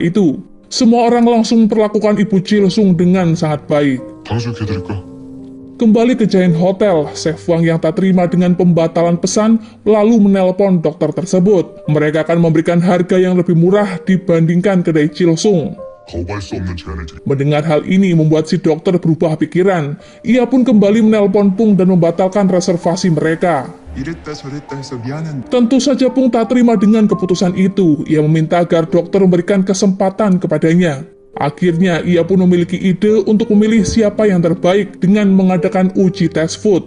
Itu, semua orang langsung memperlakukan Ibu Chilsung dengan sangat baik. 탕수육 해드릴까? Kembali ke Giant Hotel, Chef Wang yang tak terima dengan pembatalan pesan lalu menelpon dokter tersebut. Mereka akan memberikan harga yang lebih murah dibandingkan kedai Chilsung. 거부할 수 없는 제안을 드립니다. Mendengar hal ini membuat si dokter berubah pikiran. Ia pun kembali menelpon Pung dan membatalkan reservasi mereka. 이랬다 저랬다 해서 미안한데 Tentu saja Pung tak terima dengan keputusan itu. Ia meminta agar dokter memberikan kesempatan kepadanya. Akhirnya ia pun memiliki ide untuk memilih siapa yang terbaik dengan mengadakan uji tes food.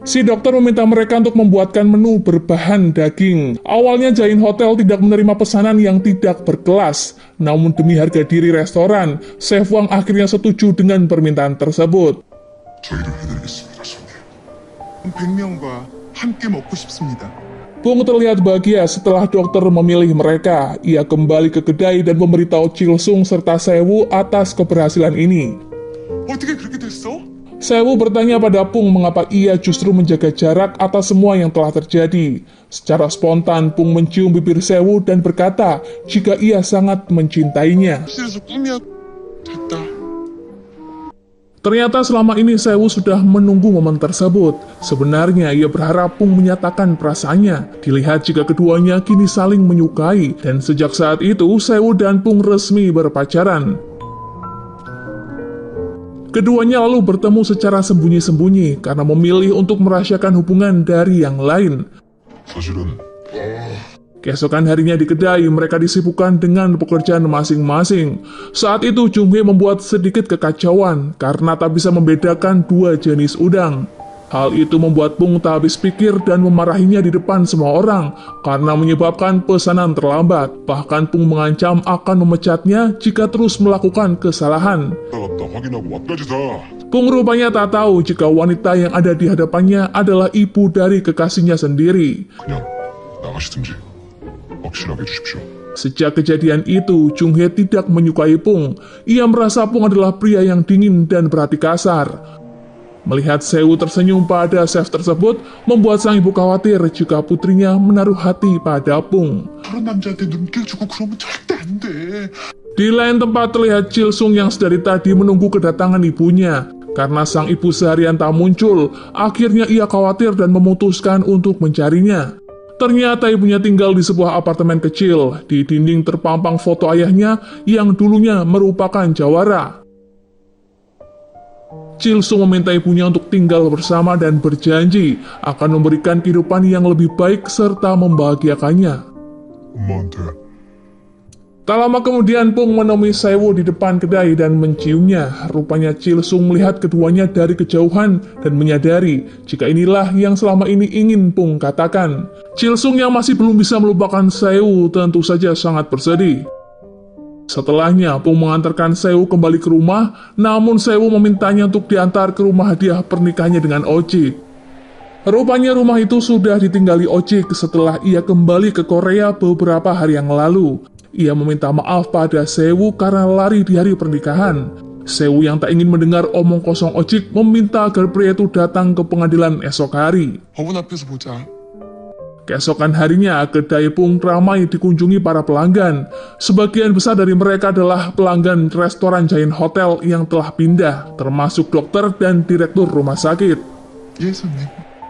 Si dokter meminta mereka untuk membuatkan menu berbahan daging. Awalnya Giant Hotel tidak menerima pesanan yang tidak berkelas. Namun demi harga diri restoran, Chef Wang akhirnya setuju dengan permintaan tersebut. 저희를 해드리겠습니다, 손님. 100명과 함께 먹고 싶습니다. Pung terlihat bahagia setelah dokter memilih mereka. Ia kembali ke kedai dan memberitahu Chilsung serta Sewu atas keberhasilan ini. 어떻게 그렇게 됐어? Sewu bertanya pada Pung mengapa ia justru menjaga jarak atas semua yang telah terjadi. Secara spontan, Pung mencium bibir Sewu dan berkata jika ia sangat mencintainya. 실에서 꿈이야 됐다. Ternyata selama ini Sewu sudah menunggu momen tersebut. Sebenarnya ia berharap Pung menyatakan perasaannya. Dilihat jika keduanya kini saling menyukai. Dan sejak saat itu, Sewu dan Pung resmi berpacaran. Keduanya lalu bertemu secara sembunyi-sembunyi karena memilih untuk merahasiakan hubungan dari yang lain. 사실은 Keesokan harinya di kedai, mereka disibukkan dengan pekerjaan masing-masing. Saat itu, Jung Hye membuat sedikit kekacauan karena tak bisa membedakan dua jenis udang. Hal itu membuat Pung tak habis pikir dan memarahinya di depan semua orang karena menyebabkan pesanan terlambat. Bahkan Pung mengancam akan memecatnya jika terus melakukan kesalahan. 나갔다 확인하고 왔까지 다. Pung rupanya tak tahu jika wanita yang ada di hadapannya adalah ibu dari kekasihnya sendiri. 그냥 나가시든지 확실하게 해주십시오. Sejak kejadian itu, Jung Hye tidak menyukai Pung. Ia merasa Pung adalah pria yang dingin dan berhati kasar. Melihat Sewu tersenyum pada chef tersebut, membuat sang ibu khawatir jika putrinya menaruh hati pada Pung. 그런 남자한테 눈길 주고 그러면 절대 안 돼. Di lain tempat terlihat Chilsung yang sedari tadi menunggu kedatangan ibunya. Karena sang ibu seharian tak muncul, akhirnya ia khawatir dan memutuskan untuk mencarinya. Ternyata ibunya tinggal di sebuah apartemen kecil. Di dinding terpampang foto ayahnya yang dulunya merupakan jawara. Chilsung meminta ibunya untuk tinggal bersama dan berjanji akan memberikan kehidupan yang lebih baik serta membahagiakannya. 엄마한테 Tak lama kemudian Pung menemui Sewu di depan kedai dan menciumnya. Rupanya Chilsung melihat keduanya dari kejauhan dan menyadari jika inilah yang selama ini ingin Pung katakan. Chilsung yang masih belum bisa melupakan Sewu tentu saja sangat bersedih. Setelahnya, Pung mengantarkan Sewu kembali ke rumah, namun Sewu memintanya untuk diantar ke rumah hadiah pernikahannya dengan Ojik. Rupanya rumah itu sudah ditinggali Ojik setelah ia kembali ke Korea beberapa hari yang lalu. Ia meminta maaf pada Sewu karena lari di hari pernikahan. Sewu yang tak ingin mendengar omong kosong Ojik meminta agar pria itu datang ke pengadilan esok hari. 법원 앞에서 보자. Keesokan harinya, kedai Pung ramai dikunjungi para pelanggan. Sebagian besar dari mereka adalah pelanggan restoran Giant Hotel yang telah pindah, termasuk dokter dan direktur rumah sakit. 예 손님.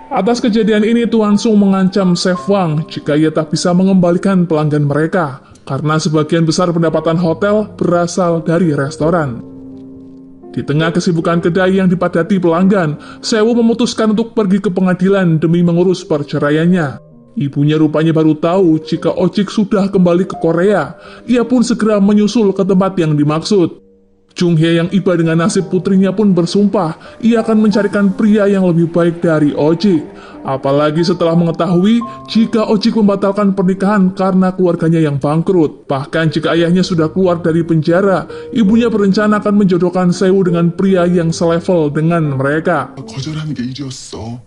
Atas kejadian ini, Tuan Sung mengancam Chef Wang jika ia tak bisa mengembalikan pelanggan mereka, karena sebagian besar pendapatan hotel berasal dari restoran. Di tengah kesibukan kedai yang dipadati pelanggan, Sewu memutuskan untuk pergi ke pengadilan demi mengurus perceraiannya. Ibunya rupanya baru tahu jika Ojik sudah kembali ke Korea. Ia pun segera menyusul ke tempat yang dimaksud. Jung Hye yang iba dengan nasib putrinya pun bersumpah ia akan mencarikan pria yang lebih baik dari Ojik. Apalagi setelah mengetahui jika Ojik membatalkan pernikahan karena keluarganya yang bangkrut. Bahkan jika ayahnya sudah keluar dari penjara, ibunya berencana akan menjodohkan Sewu dengan pria yang selevel dengan mereka. 거절하는 게 일이었어.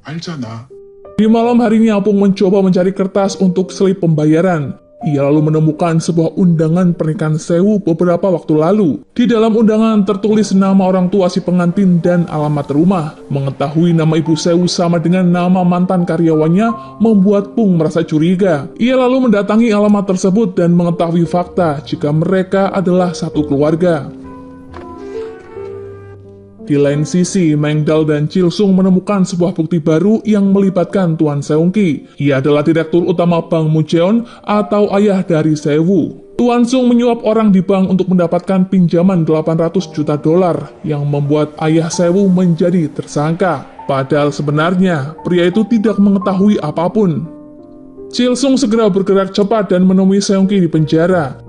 알잖아. Di malam harinya, Pung mencoba mencari kertas untuk selip pembayaran. Ia lalu menemukan sebuah undangan pernikahan Sewu beberapa waktu lalu. Di dalam undangan tertulis nama orang tua si pengantin dan alamat rumah. Mengetahui nama ibu Sewu sama dengan nama mantan karyawannya membuat Pung merasa curiga. Ia lalu mendatangi alamat tersebut dan mengetahui fakta jika mereka adalah satu keluarga. Di lain sisi, Mengdal dan Chilsung menemukan sebuah bukti baru yang melibatkan Tuan Seongki. Ia adalah direktur utama Bank Mujeon atau ayah dari Sewu. Tuan Sung menyuap orang di bank untuk mendapatkan pinjaman 800 juta dolar yang membuat ayah Sewu menjadi tersangka. Padahal sebenarnya pria itu tidak mengetahui apapun. Chilsung segera bergerak cepat dan menemui Seongki di penjara.